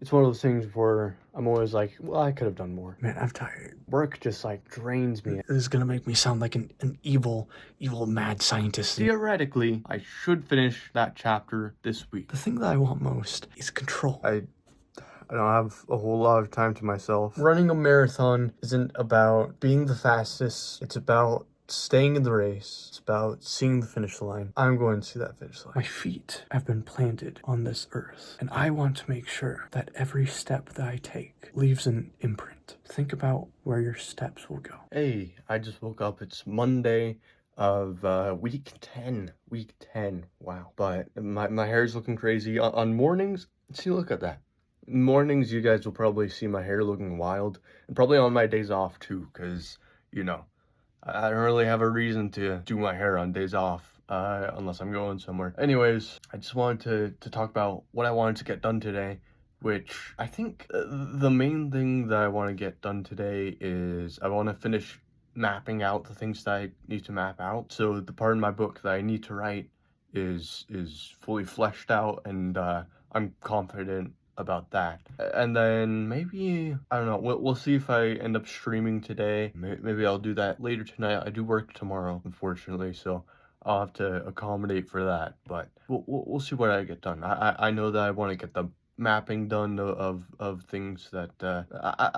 It's one of those things where I'm always like, well, I could have done more. Man, I'm tired. Work just like drains me. This is gonna make me sound like an evil mad scientist. Theoretically, I should finish that chapter this week. The thing that I want most is control. I don't have a whole lot of time to myself. Running a marathon isn't about being the fastest. It's about staying in the race. It's about seeing the finish line. I'm going to see that finish line. My feet have been planted on this earth, and I want to make sure that every step that I take leaves an imprint. Think about where your steps will go. Hey, I just woke up. It's Monday of week 10. Week 10. Wow. But my hair's looking crazy. On mornings, see, look at that. Mornings, you guys will probably see my hair looking wild. And probably on my days off, too, because, you know, I don't really have a reason to do my hair on days off, unless I'm going somewhere. Anyways, I just wanted to talk about what I wanted to get done today, which I think the main thing that I want to get done today is I want to finish mapping out the things that I need to map out. So the part in my book that I need to write is fully fleshed out, and I'm confident about that. And then maybe, I don't know, we'll see if I end up streaming today. Maybe I'll do that later tonight. I do work tomorrow, unfortunately, so I'll have to accommodate for that, but we'll see what I get done. I know that I want to get the mapping done of things that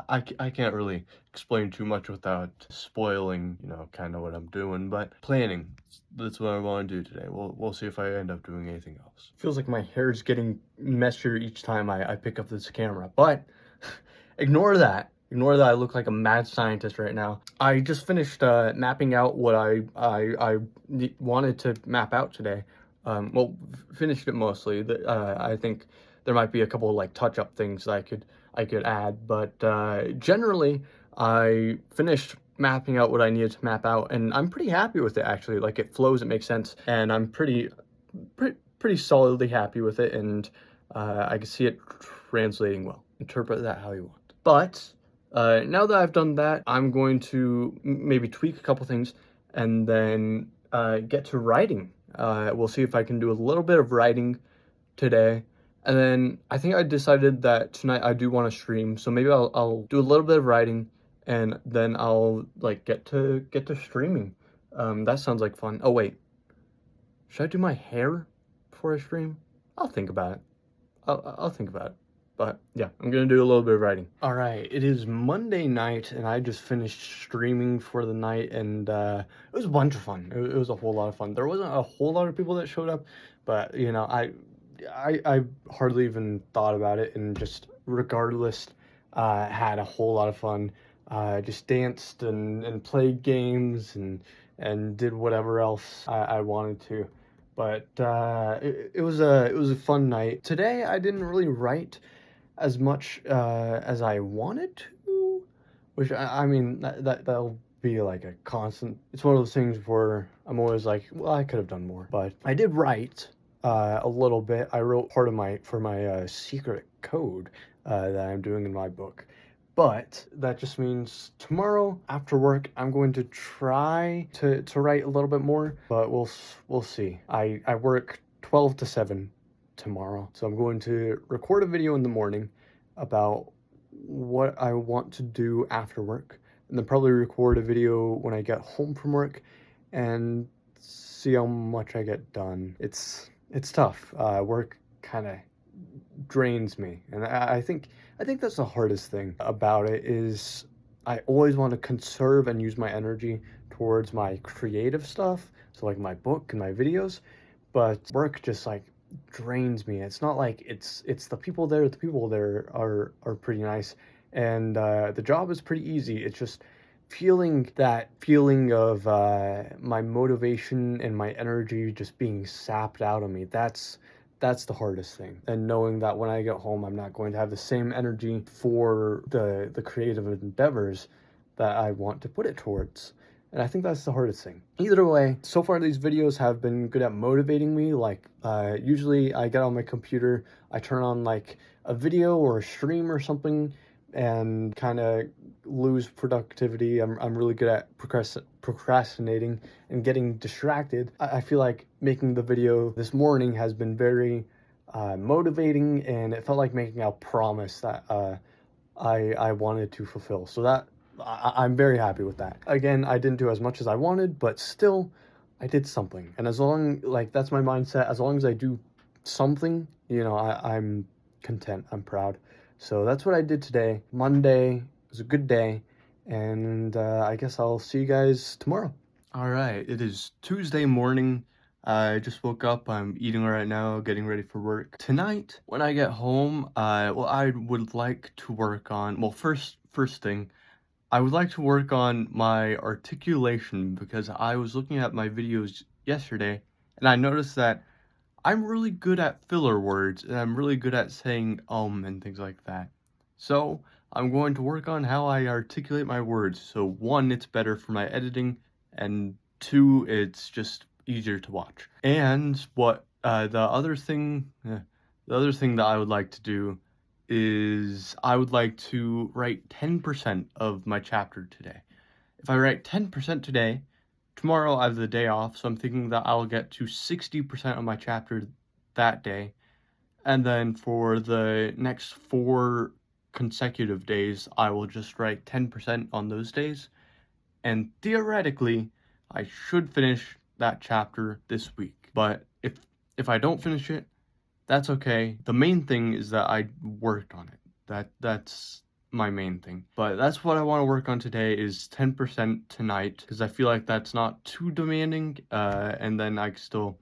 I can't really explain too much without spoiling, you know, kind of what I'm doing, but planning, that's what I want to do today. We'll see if I end up doing anything else. Feels like my hair's getting messier each time I pick up this camera, but ignore that. Ignore that I look like a mad scientist right now. I just finished mapping out what I wanted to map out today. Well, finished it mostly. I think there might be a couple of like touch-up things that I could add, but generally I finished mapping out what I needed to map out, and I'm pretty happy with it actually. Like, it flows, it makes sense, and I'm pretty solidly happy with it, and I can see it translating well. Interpret that how you want. But now that I've done that, I'm going to maybe tweak a couple things and then get to writing. We'll see if I can do a little bit of writing today. And then I think I decided that tonight I do want to stream, so maybe I'll do a little bit of writing, and then I'll like get to streaming. That sounds like fun. Oh wait, should I do my hair before I stream? I'll think about it. I'll think about it. But yeah, I'm gonna do a little bit of writing. All right, it is Monday night, and I just finished streaming for the night, and it was a bunch of fun. It was a whole lot of fun. There wasn't a whole lot of people that showed up, but you know, I hardly even thought about it, and just regardless, had a whole lot of fun. Just danced and played games and did whatever else I wanted to. But it was a fun night. Today I didn't really write as much as I wanted to, which I mean that'll be like a constant. It's one of those things where I'm always like, well, I could have done more. But I did write a little bit. I wrote part of my secret code that I'm doing in my book. But that just means tomorrow after work, I'm going to try to write a little bit more, but we'll see. I work 12 to 7 tomorrow, so I'm going to record a video in the morning about what I want to do after work, and then probably record a video when I get home from work and see how much I get done. It's tough. Work kind of drains me, and I think that's the hardest thing about it is I always want to conserve and use my energy towards my creative stuff, so like my book and my videos, but work just like drains me. It's not like it's the people there. The people there are pretty nice, and the job is pretty easy. It's just feeling that feeling of my motivation and my energy just being sapped out of me. That's the hardest thing. And knowing that when I get home, I'm not going to have the same energy for the creative endeavors that I want to put it towards. And I think that's the hardest thing. Either way, so far these videos have been good at motivating me. Like, usually I get on my computer, I turn on like a video or a stream or something, and kind of lose productivity. I'm really good at procrastinating and getting distracted. I feel like making the video this morning has been very motivating, and it felt like making a promise that I wanted to fulfill. So that I'm very happy with that. Again, I didn't do as much as I wanted, but still, I did something. And as long like that's my mindset. As long as I do something, you know, I'm content. I'm proud. So that's what I did today. Monday was a good day, and I guess I'll see you guys tomorrow. All right, it is Tuesday morning. I just woke up. I'm eating right now, getting ready for work. Tonight, when I get home, well, I would like to work on, well, first thing, I would like to work on my articulation because I was looking at my videos yesterday and I noticed that I'm really good at filler words and I'm really good at saying and things like that. So I'm going to work on how I articulate my words. So one, it's better for my editing, and two, it's just easier to watch. And what the other thing that I would like to do is I would like to write 10% of my chapter today. If I write 10% today, tomorrow I have the day off, so I'm thinking that I'll get to 60% of my chapter that day. And then for the next 4 consecutive days, I will just write 10% on those days. And theoretically, I should finish that chapter this week. But if I don't finish it, that's okay. The main thing is that I worked on it. That's my main thing. But that's what I want to work on today is 10% tonight, because I feel like that's not too demanding, and then I can still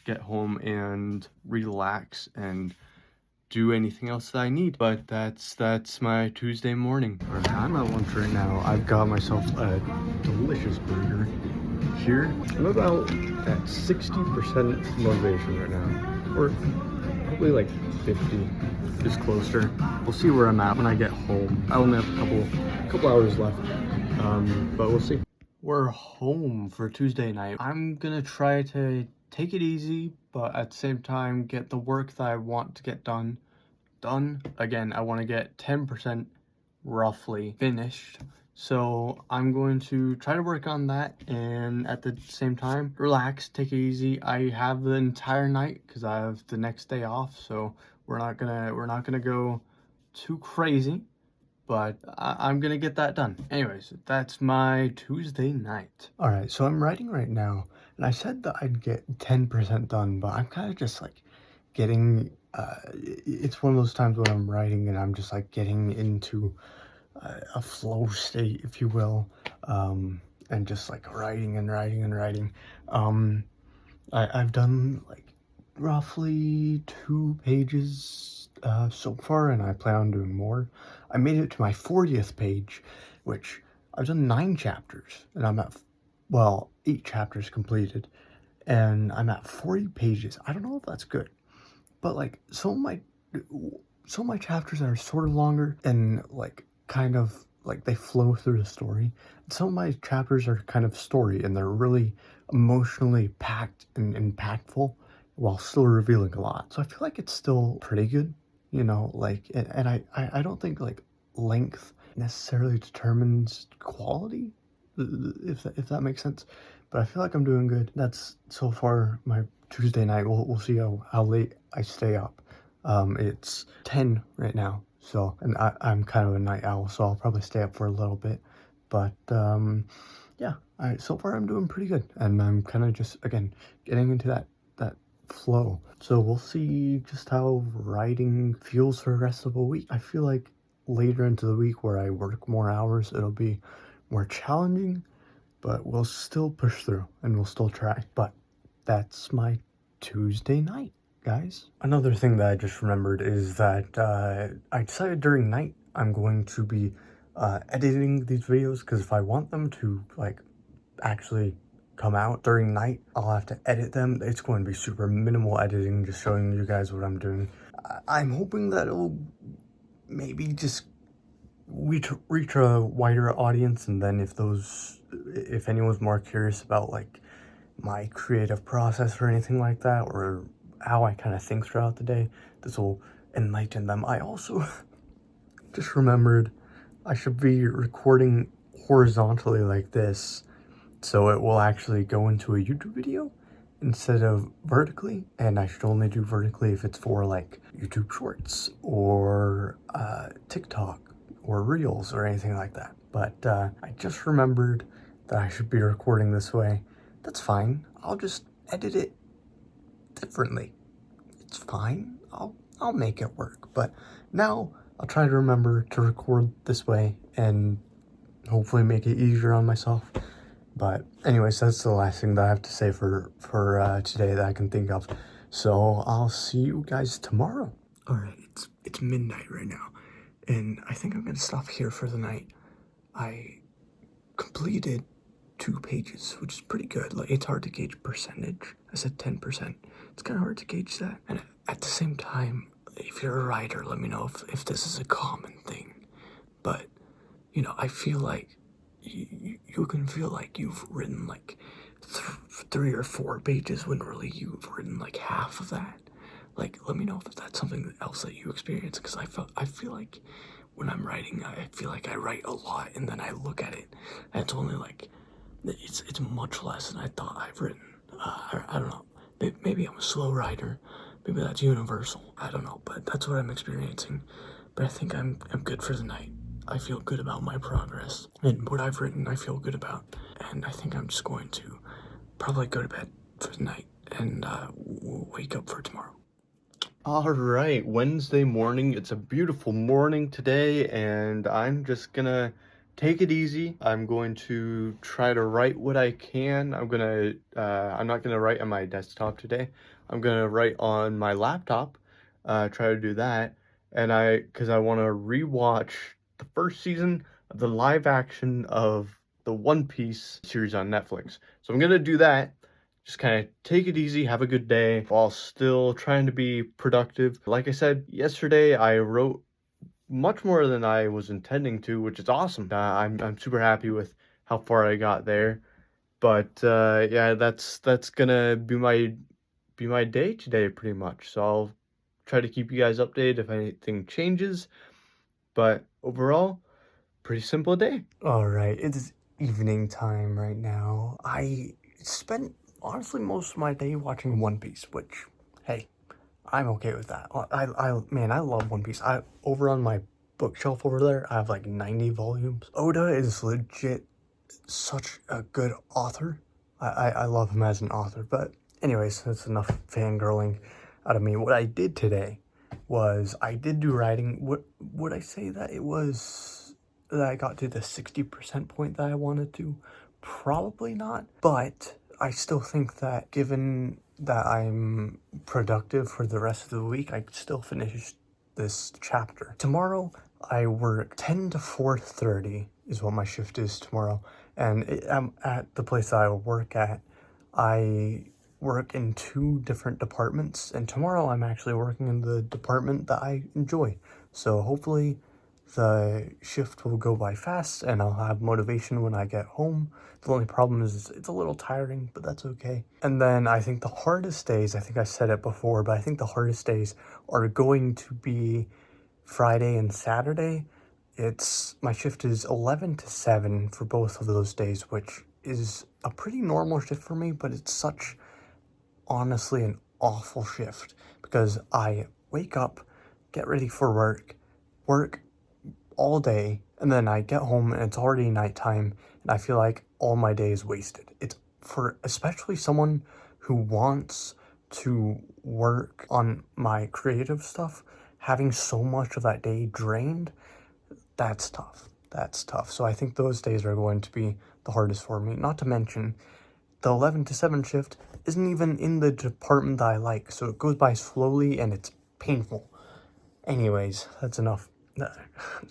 get home and relax and do anything else that I need. But that's my Tuesday morning. Alright, I'm at lunch right now. I've got myself a delicious burger here. I'm about at 60% motivation right now, or probably like 50, just closer. We'll see where I'm at when I get home. I only have a couple hours left, but we'll see. We're home for Tuesday night. I'm gonna try to take it easy, but at the same time get the work that I want to get done. Again, I want to get 10% roughly finished. So I'm going to try to work on that, and at the same time, relax, take it easy. I have the entire night because I have the next day off, so we're not gonna go too crazy, but I'm gonna get that done. Anyways, that's my Tuesday night. All right, so I'm writing right now, and I said that I'd get 10% done, but I'm kind of just like getting. It's one of those times when I'm writing and I'm just like getting into a flow state, if you will, and just like writing. I've done like roughly 2 pages so far, and I plan on doing more. I made it to my 40th page, which I've done 9 chapters, and I'm at 8 chapters completed, and I'm at 40 pages. I don't know if that's good, but like some of my chapters are sort of longer and like kind of like they flow through the story. Some of my chapters are kind of story, and they're really emotionally packed and impactful while still revealing a lot. So I feel like it's still pretty good, you know, like, and I don't think like length necessarily determines quality, if that makes sense. But I feel like I'm doing good. That's so far my Tuesday night. We'll see how late I stay up. It's 10 right now. So, and I'm kind of a night owl, so I'll probably stay up for a little bit. But, yeah, so far I'm doing pretty good. And I'm kind of just, again, getting into that flow. So we'll see just how writing feels for the rest of the week. I feel like later into the week where I work more hours, it'll be more challenging, but we'll still push through and we'll still try. But that's my Tuesday night, guys. Another thing that I just remembered is that I decided during night I'm going to be editing these videos, because if I want them to like actually come out during night, I'll have to edit them. It's going to be super minimal editing, just showing you guys what I'm doing. I'm hoping that it'll maybe just reach a wider audience, and then if anyone's more curious about like my creative process or anything like that, or how I kind of think throughout the day, this will enlighten them. I also just remembered I should be recording horizontally like this, so it will actually go into a YouTube video, instead of vertically, and I should only do vertically if it's for like YouTube Shorts or TikTok or Reels or anything like that. But I just remembered that I should be recording this way. That's fine. I'll just edit it differently. It's fine. I'll make it work. But now I'll try to remember to record this way and hopefully make it easier on myself. But anyways, that's the last thing that I have to say for today that I can think of. So I'll see you guys tomorrow. All right, it's midnight right now, and I think I'm gonna stop here for the night. I completed 2 pages, which is pretty good. Like, it's hard to gauge percentage. I said 10%. It's kind of hard to gauge that. And at the same time, if you're a writer, let me know if this is a common thing. But, you know, I feel like you can feel like you've written like 3 or 4 pages when really you've written like half of that. Like, let me know if that's something else that you experience, because I feel like when I'm writing, I feel like I write a lot and then I look at it and it's only like, it's much less than I thought I've written. I don't know. Maybe I'm a slow writer. Maybe that's universal. I don't know, but that's what I'm experiencing. But I think I'm good for the night. I feel good about my progress, and what I've written I feel good about. And I think I'm just going to probably go to bed for the night and wake up for tomorrow. All right, Wednesday morning. It's a beautiful morning today, and I'm just gonna take it easy. I'm going to try to write what I can. I'm not gonna write on my desktop today. I'm gonna write on my laptop, try to do that. And because I want to rewatch the first season of the live action of the One Piece series on Netflix. So I'm gonna do that. Just kind of take it easy, have a good day, while still trying to be productive. Like I said, yesterday I wrote much more than I was intending to, which is awesome. I'm super happy with how far I got there. But yeah, that's gonna be my day today pretty much. So I'll try to keep you guys updated if anything changes. But overall, pretty simple day. All right, it's evening time right now. I spent honestly most of my day watching One Piece, which, hey, I'm okay with that. Man, I love One Piece. Over on my bookshelf over there, I have like 90 volumes. Oda is legit such a good author. I love him as an author. But anyways, that's enough fangirling out of me. What I did today was I did do writing. Would I say that it was that I got to the 60% point that I wanted to? Probably not, but I still think that given that I'm productive for the rest of the week, I could still finish this chapter. Tomorrow, I work 10 to 4:30 is what my shift is tomorrow. And I'm at the place that I work at. I work in 2 different departments, and tomorrow I'm actually working in the department that I enjoy. So hopefully the shift will go by fast and I'll have motivation when I get home. The only problem is it's a little tiring, but that's okay. And then I think the hardest days, I think I said it before, but I think the hardest days are going to be Friday and Saturday. My shift is 11 to 7 for both of those days, which is a pretty normal shift for me, but it's honestly an awful shift because I wake up, get ready for work all day, and then I get home and it's already nighttime, and I feel like all my day is wasted. It's for especially someone who wants to work on my creative stuff, having so much of that day drained, that's tough. So I think those days are going to be the hardest for me. Not to mention, the 11 to 7 shift isn't even in the department that I like, so it goes by slowly and it's painful. Anyways, that's enough.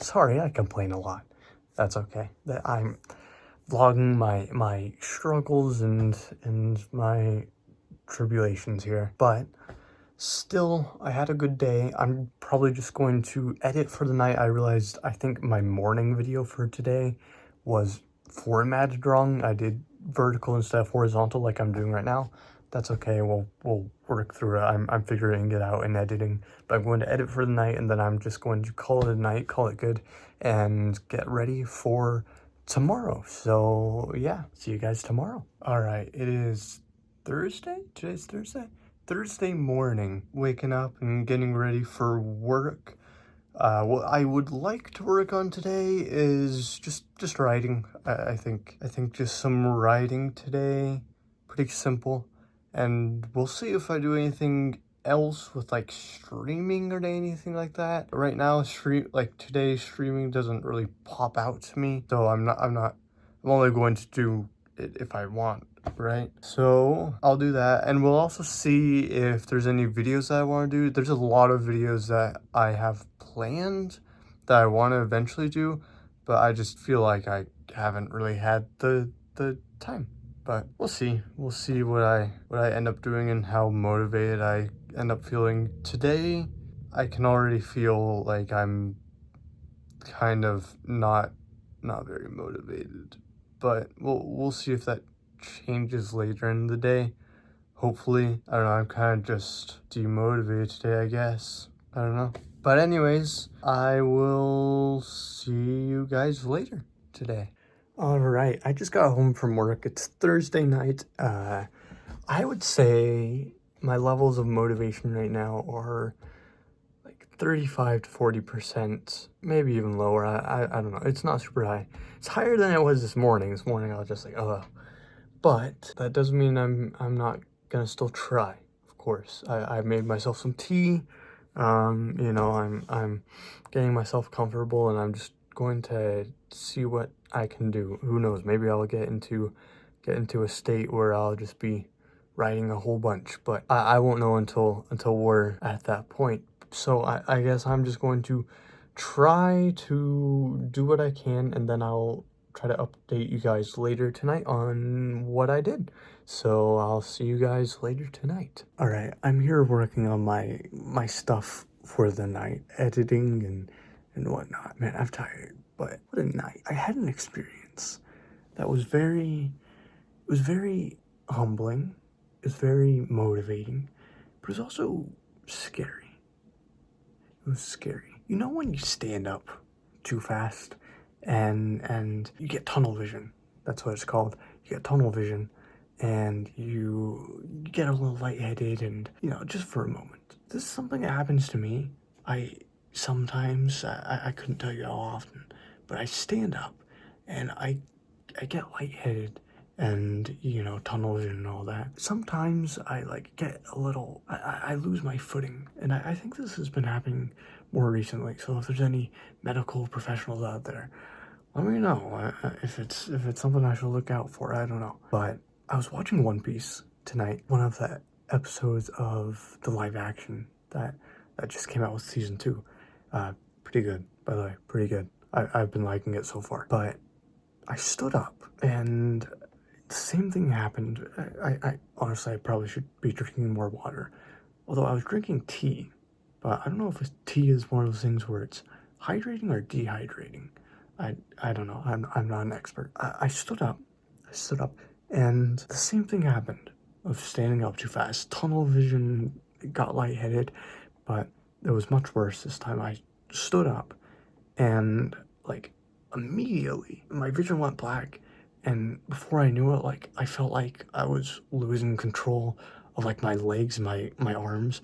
Sorry, I complain a lot. That's okay. I'm vlogging my struggles and my tribulations here. But still, I had a good day. I'm probably just going to edit for the night. I realized I think my morning video for today was formatted wrong. I did vertical instead of horizontal like I'm doing right now. That's okay. We'll work through it. I'm figuring it out in editing. But I'm going to edit for the night, and then I'm just going to call it a night, call it good, and get ready for tomorrow. So yeah, see you guys tomorrow. All right, it is Thursday? Today's Thursday? Thursday morning, waking up and getting ready for work. What I would like to work on today is just writing. I think just some writing today, pretty simple, and we'll see if I do anything else with like streaming or anything like that. Right now, today's streaming doesn't really pop out to me, so I'm only going to do it if I want, right? So I'll do that, and we'll also see if there's any videos that I want to do. There's a lot of videos that I have planned that I want to eventually do, but I just feel like I haven't really had the time. But we'll see what I end up doing and how motivated I end up feeling. Today I can already feel like I'm kind of not very motivated, but we'll see if that changes later in the day. Hopefully. I don't know, I'm kind of just demotivated today, I guess. I don't know. But anyways, I will see you guys later today. All right, I just got home from work. It's Thursday night. I would say my levels of motivation right now are like 35 to 40%, maybe even lower. I don't know. It's not super high. It's higher than it was this morning. This morning I was just like, oh. But that doesn't mean I'm not gonna still try. Of course, I made myself some tea. You know, I'm getting myself comfortable, and I'm just going to see what I can do. Who knows? Maybe I'll get into a state where I'll just be writing a whole bunch, but I won't know until we're at that point. So I guess I'm just going to try to do what I can, and then I'll try to update you guys later tonight on what I did. So I'll see you guys later tonight. All right, I'm here working on my stuff for the night, editing and whatnot. Man, I'm tired, but what a night. I had an experience that was very humbling. It was very motivating, but it was also scary. It was scary. You know when you stand up too fast and you get tunnel vision? That's what it's called. You get tunnel vision, and you get a little lightheaded, and you know, just for a moment. This is something that happens to me. I couldn't tell you how often, but I stand up and I get lightheaded and, you know, tunnel vision and all that. Sometimes I like get a little, I lose my footing, and I think this has been happening more recently. So if there's any medical professionals out there, let me know if it's something I should look out for. I don't know. But I was watching One Piece tonight, one of the episodes of the live action that just came out with season 2. Pretty good, by the way, pretty good. I've been liking it so far. But I stood up, and the same thing happened. I honestly, I probably should be drinking more water. Although I was drinking tea, but I don't know if tea is one of those things where it's hydrating or dehydrating. I don't know. I'm not an expert. I stood up, and the same thing happened of standing up too fast. Tunnel vision, got lightheaded, but it was much worse this time. I stood up, and like immediately my vision went black, and before I knew it, like I felt like I was losing control of like my legs and my arms.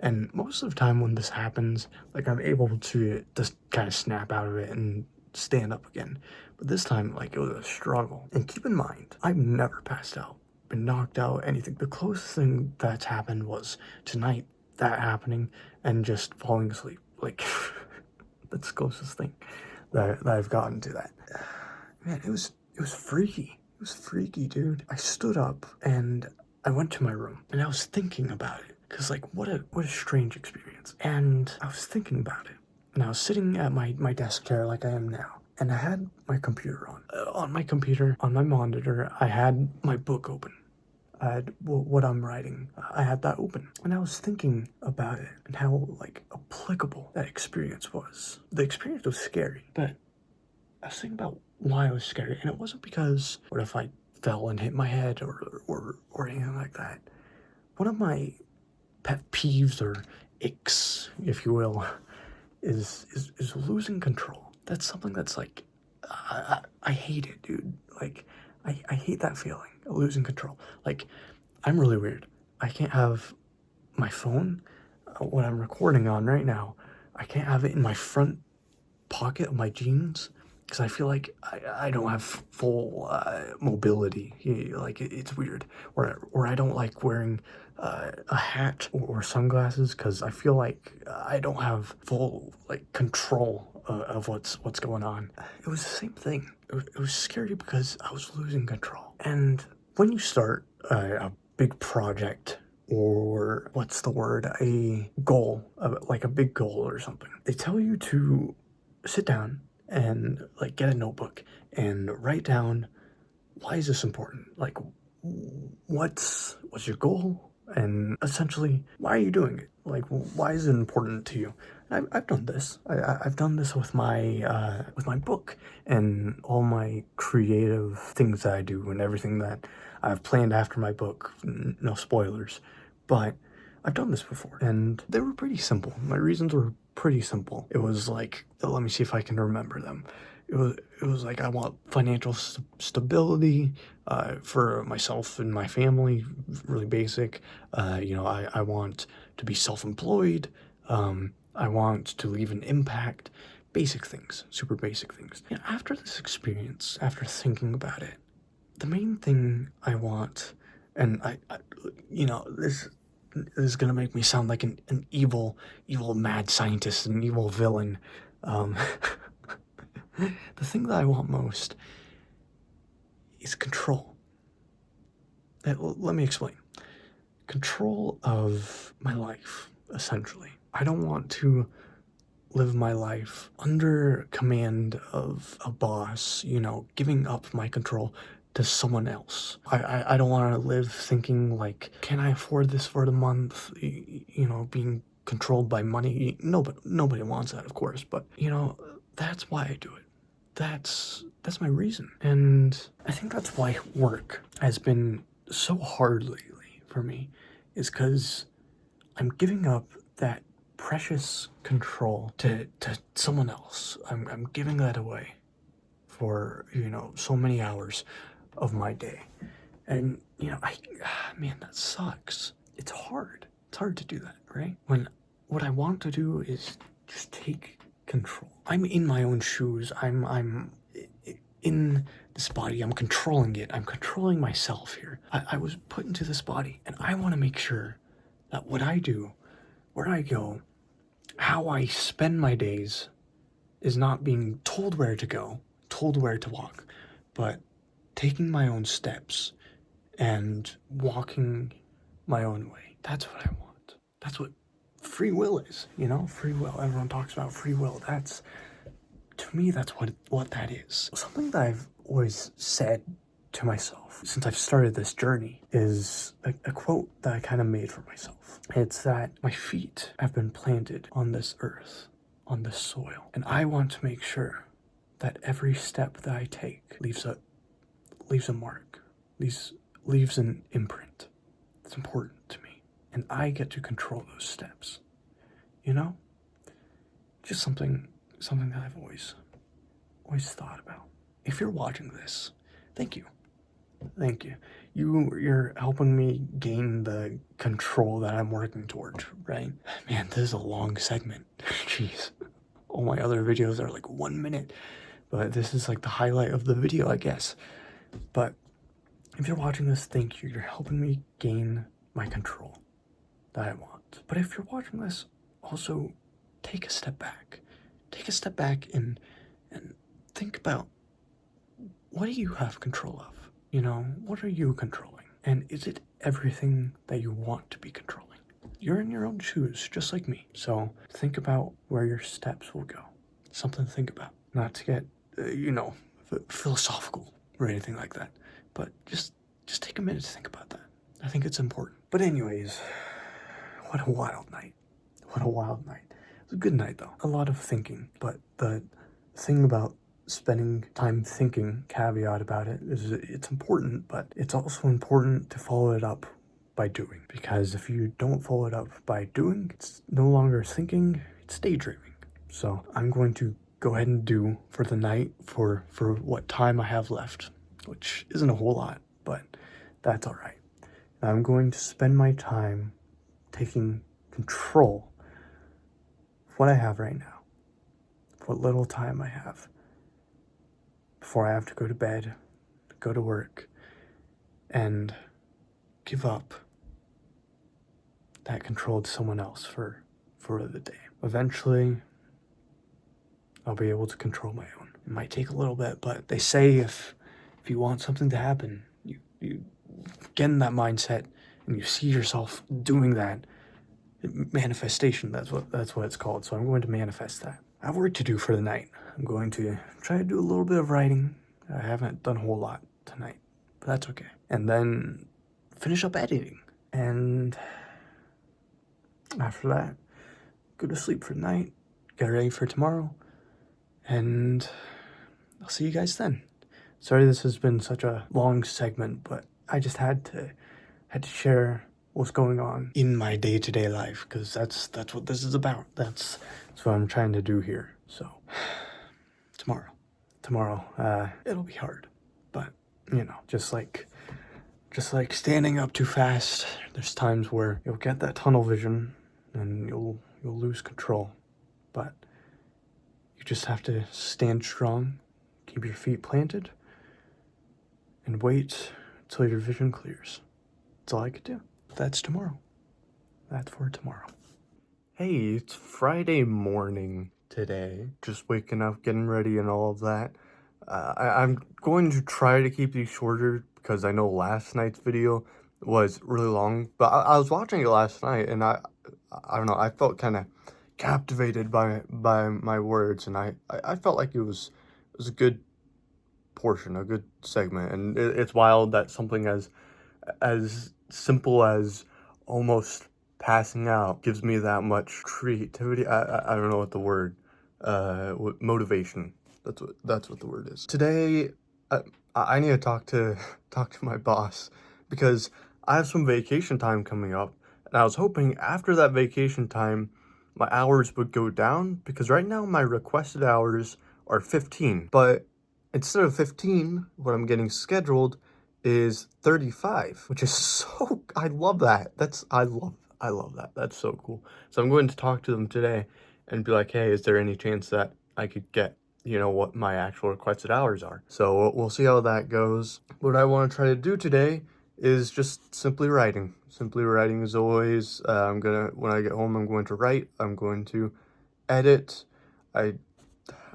And most of the time when this happens, like I'm able to just kind of snap out of it and stand up again. But this time, like, it was a struggle. And keep in mind, I've never passed out, been knocked out, anything. The closest thing that's happened was tonight, that happening, and just falling asleep. Like, that's the closest thing that I've gotten to that. Man, it was freaky. It was freaky, dude. I stood up and I went to my room and I was thinking about it. Cause like, what a strange experience. And I was thinking about it. And I was sitting at my desk chair like I am now. And I had my computer on. On my computer, on my monitor, I had my book open. I had what I'm writing. I had that open. And I was thinking about it and how, like, applicable that experience was. The experience was scary, but I was thinking about why it was scary. And it wasn't because, what if I fell and hit my head or anything like that. One of my pet peeves, or icks, if you will, is losing control. That's something that's like, I hate it, dude. Like, I hate that feeling of losing control. Like, I'm really weird. I can't have my phone, what I'm recording on right now, I can't have it in my front pocket of my jeans because I feel like I don't have full mobility. Like it's weird. Or I don't like wearing a hat or sunglasses because I feel like I don't have full like control of what's going on. It was the same thing. It was scary because I was losing control. And when you start a big project, or what's the word, a goal, like a big goal or something, they tell you to sit down and like get a notebook and write down, why is this important? Like, what's your goal? And essentially, why are you doing it? Like, why is it important to you? I've done this. I've done this with my book and all my creative things that I do and everything that I've planned after my book. No spoilers, but I've done this before, and they were pretty simple. My reasons were pretty simple. It was like, let me see if I can remember them. It was like, I want financial stability for myself and my family, really basic. I want to be self-employed. I want to leave an impact. Basic things, super basic things. And after this experience, after thinking about it, the main thing I want, and this is gonna make me sound like an evil mad scientist, an evil villain. Um, the thing that I want most is control. Let me explain. Control of my life, essentially. I don't want to live my life under command of a boss, giving up my control to someone else. I don't want to live thinking like, can I afford this for the month? Being controlled by money. Nobody wants that, of course, but that's why I do it. That's my reason. And I think that's why work has been so hard lately for me, is because I'm giving up that precious control to someone else. I'm giving that away for, so many hours of my day. And, man, that sucks. It's hard. It's hard to do that, right? When what I want to do is just take control. I'm in my own shoes. I'm in this body. I'm controlling it. I'm controlling myself here. I was put into this body, and I want to make sure that what I do, where I go, how I spend my days is not being told where to go, told where to walk, but taking my own steps and walking my own way. That's what I want. That's what free will is, free will. Everyone talks about free will. To me, that's what that is. Something that I've always said to myself since I've started this journey is a quote that I kind of made for myself. It's that my feet have been planted on this earth, on this soil, and I want to make sure that every step that I take leaves a mark, leaves an imprint. It's important to me, and I get to control those steps. Just something that I've always thought about. If you're watching this, thank you. Thank you. You're helping me gain the control that I'm working towards, right? Man, this is a long segment. Jeez. All my other videos are like 1 minute, but this is like the highlight of the video, I guess. But if you're watching this, thank you. You're helping me gain my control that I want. But if you're watching this, also take a step back. Take a step back and think about, what do you have control of? What are you controlling? And is it everything that you want to be controlling? You're in your own shoes, just like me. So think about where your steps will go. Something to think about. Not to get, philosophical or anything like that. But just take a minute to think about that. I think it's important. But anyways, what a wild night. What a wild night. It was a good night, though. A lot of thinking. But the thing about spending time thinking, caveat about it, is it's important, but it's also important to follow it up by doing. Because if you don't follow it up by doing, it's no longer thinking, it's daydreaming. So I'm going to go ahead and do for the night, for what time I have left, which isn't a whole lot, but that's all right. I'm going to spend my time taking control of what I have right now, what little time I have before I have to go to bed, go to work, and give up that control to someone else for the day. Eventually, I'll be able to control my own. It might take a little bit, but they say if you want something to happen, you get in that mindset and you see yourself doing that. Manifestation, that's what it's called. So I'm going to manifest that. I have work to do for the night. I'm going to try to do a little bit of writing. I haven't done a whole lot tonight, but that's okay. And then finish up editing. And after that, go to sleep for the night, get ready for tomorrow, and I'll see you guys then. Sorry this has been such a long segment, but I just had to share what's going on in my day-to-day life, because that's what this is about. That's what I'm trying to do here. So tomorrow, it'll be hard, but you know, just like standing up too fast, there's times where you'll get that tunnel vision and you'll lose control, but you just have to stand strong, keep your feet planted, and wait till your vision clears. That's all I could do. That's tomorrow. That's for tomorrow. Hey, it's Friday morning today. Just waking up, getting ready and all of that. I'm going to try to keep these shorter because I know last night's video was really long. But I was watching it last night and I don't know, I felt kind of captivated by my words, and I felt like it was a good portion, a good segment. And it's wild that something as simple as almost passing out gives me that much creativity. I don't know what the word, motivation. That's what the word is. Today, I need to talk to my boss because I have some vacation time coming up, and I was hoping after that vacation time, my hours would go down, because right now my requested hours are 15, but instead of 15, what I'm getting scheduled is 35, which is so, I love that. I love that. That's so cool. So I'm going to talk to them today and be like, hey, is there any chance that I could get, you know, what my actual requested hours are? So we'll see how that goes. What I want to try to do today is just simply writing. Simply writing as always. When I get home, I'm going to write. I'm going to edit. I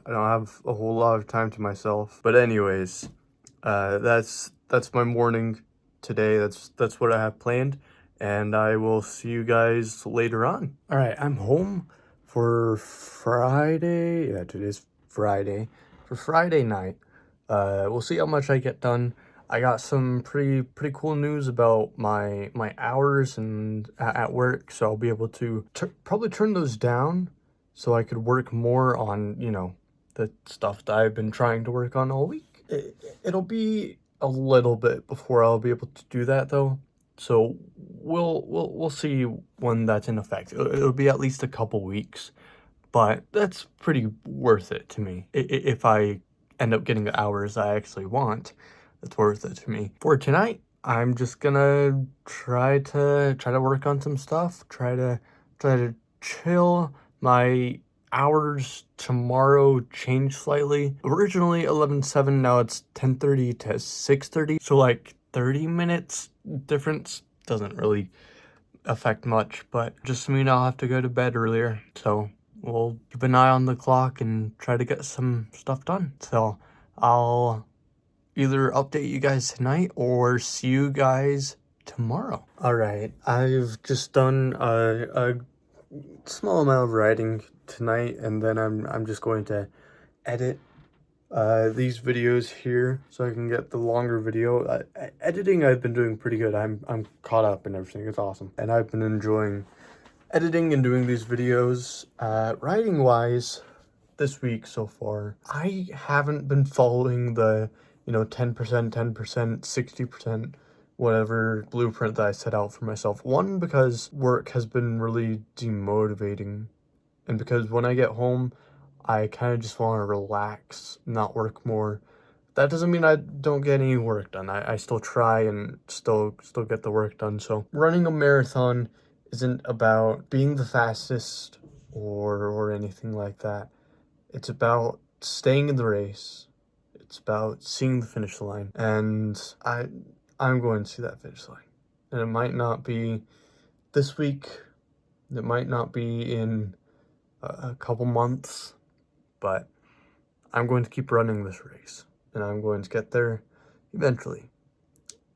don't have a whole lot of time to myself. But anyways, that's my morning today. That's what I have planned, and I will see you guys later on. All right, I'm home for Friday. Yeah, today's Friday. For Friday night, we'll see how much I get done. I got some pretty cool news about my hours and at work, so I'll be able to probably turn those down so I could work more on, you know, the stuff that I've been trying to work on all week. It'll be a little bit before I'll be able to do that though, so we'll see when that's in effect. It'll be at least a couple weeks, but that's pretty worth it to me. If I end up getting the hours I actually want, that's worth it to me. For tonight, I'm just gonna try to work on some stuff, try to chill. My hours tomorrow change slightly. Originally 11:07, now it's 10:30 to 6:30. So like 30 minutes difference doesn't really affect much, but just mean I'll have to go to bed earlier. So we'll keep an eye on the clock and try to get some stuff done. So I'll either update you guys tonight or see you guys tomorrow. All right, I've just done a small amount of writing tonight, and then I'm just going to edit these videos here so I can get the longer video. Editing, I've been doing pretty good. I'm caught up and everything. It's awesome, and I've been enjoying editing and doing these videos. Writing wise, this week so far, I haven't been following the 10%, 60%, whatever blueprint that I set out for myself. One, because work has been really demotivating, and because when I get home, I kind of just want to relax, not work more. that doesn't mean I don't get any work done. I still try and still get the work done. So running a marathon isn't about being the fastest or anything like that. It's about staying in the race. It's about seeing the finish line. And I'm going to see that finish line. And it might not be this week. It might not be in a couple months, but I'm going to keep running this race, and I'm going to get there eventually.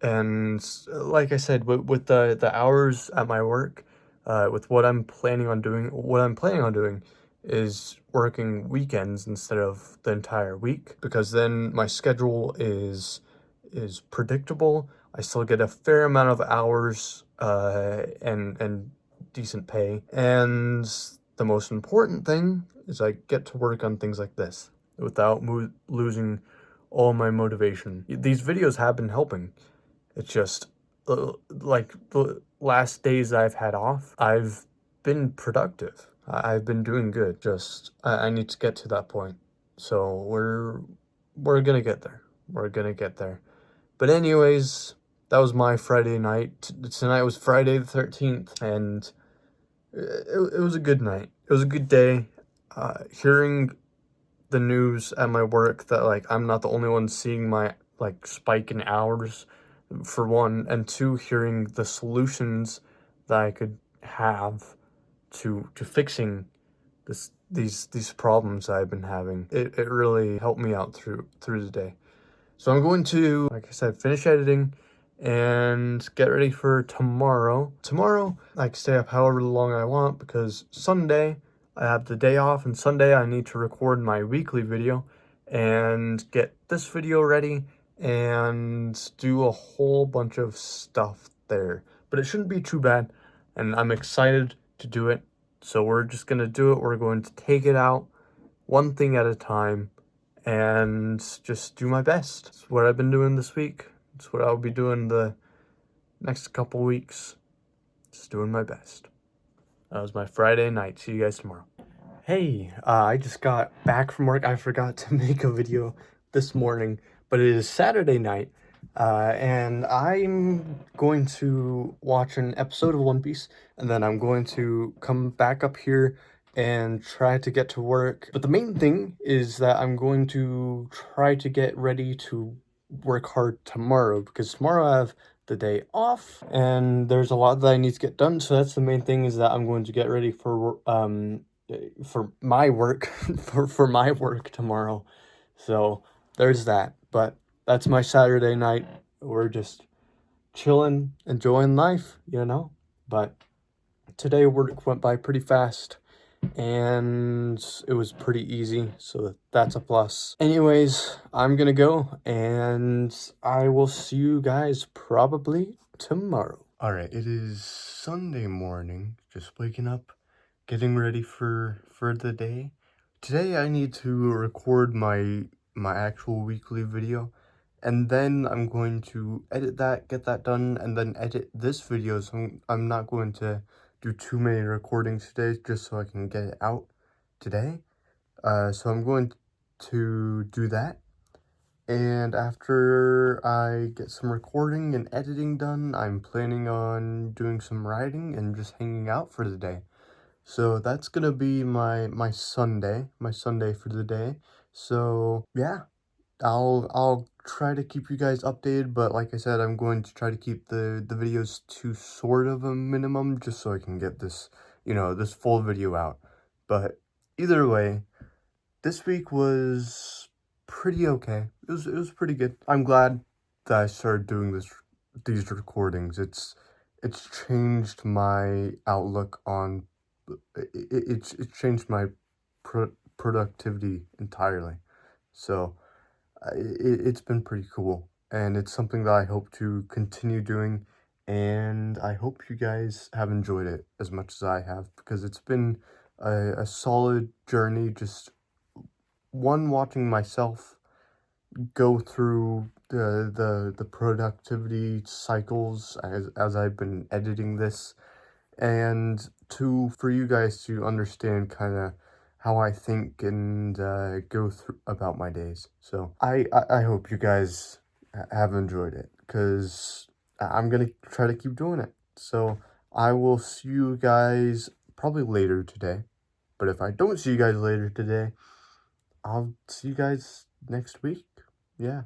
And like I said, with the hours at my work, with what I'm planning on doing is working weekends instead of the entire week, because then my schedule is predictable. I still get a fair amount of hours, and decent pay. And the most important thing is I get to work on things like this without losing all my motivation. These videos have been helping. It's just like the last days I've had off, I've been productive. I've been doing good. Just I need to get to that point. So we're gonna get there. We're gonna get there. But anyways, that was my Friday night. Tonight was Friday the 13th, and it was a good night. It was a good day. Hearing the news at my work that like I'm not the only one seeing my like spike in hours, for one, and two, hearing the solutions that I could have to fixing these problems I've been having. It really helped me out through the day. So I'm going to, like I said, finish editing and get ready for tomorrow. Tomorrow, I can stay up however long I want because Sunday, I have the day off, and Sunday I need to record my weekly video and get this video ready and do a whole bunch of stuff there. But it shouldn't be too bad, and I'm excited to do it. So we're just going to do it. We're going to take it out one thing at a time and just do my best. It's what I've been doing this week. It's what I'll be doing the next couple weeks. Just doing my best. That was my Friday night. See you guys tomorrow. Hey, I just got back from work. I forgot to make a video this morning, but it is Saturday night, and I'm going to watch an episode of One Piece, and then I'm going to come back up here and try to get to work. But the main thing is that I'm going to try to get ready to work hard tomorrow, because tomorrow I have the day off and there's a lot that I need to get done. So that's the main thing, is that I'm going to get ready for my work for my work tomorrow. So there's that. But that's my Saturday night. We're just chilling, enjoying life, you know. But today work went by pretty fast and it was pretty easy, so that's a plus. Anyways, I'm gonna go and I will see you guys probably tomorrow. All right, it is Sunday morning, just waking up, getting ready for the day. Today I need to record my actual weekly video, and then I'm going to edit that, get that done, and then edit this video. So I'm not going to do too many recordings today, just so I can get it out today. So I'm going to do that. And after I get some recording and editing done, I'm planning on doing some writing and just hanging out for the day. So that's gonna be my Sunday for the day. So yeah, I'll try to keep you guys updated, but like I said, I'm going to try to keep the videos to sort of a minimum, just so I can get this, this full video out. But either way, this week was pretty okay. It was pretty good. I'm glad that I started doing these recordings. It's changed my outlook on it's changed my productivity entirely. So it's been pretty cool, and it's something that I hope to continue doing, and I hope you guys have enjoyed it as much as I have, because it's been a solid journey, just watching myself go through the productivity cycles as I've been editing this, and for you guys to understand kind of how I think and go through about my days. So I hope you guys have enjoyed it, because I'm gonna try to keep doing it. So I will see you guys probably later today. But if I don't see you guys later today, I'll see you guys next week. Yeah,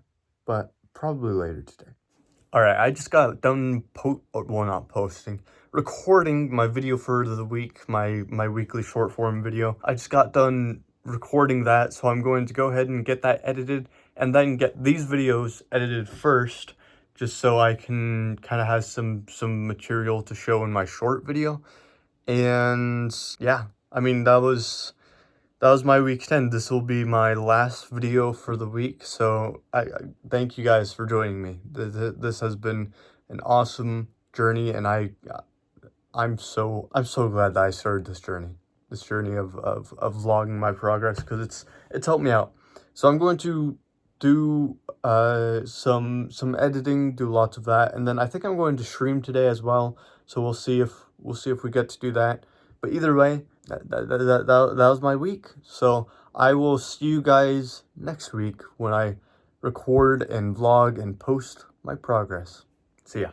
but probably later today. All right, I just got done recording my video for the week, my weekly short form video. I just got done recording that, so I'm going to go ahead and get that edited and then get these videos edited first, just so I can kind of have some material to show in my short video. And yeah, I mean, that was my week 10. This will be my last video for the week, so I thank you guys for joining me. This has been an awesome journey, and I'm so glad that I started this journey of vlogging my progress, because it's helped me out. So I'm going to do some editing, do lots of that, and then I think I'm going to stream today as well. So we'll see if we get to do that. But either way, that was my week. So I will see you guys next week when I record and vlog and post my progress. See ya.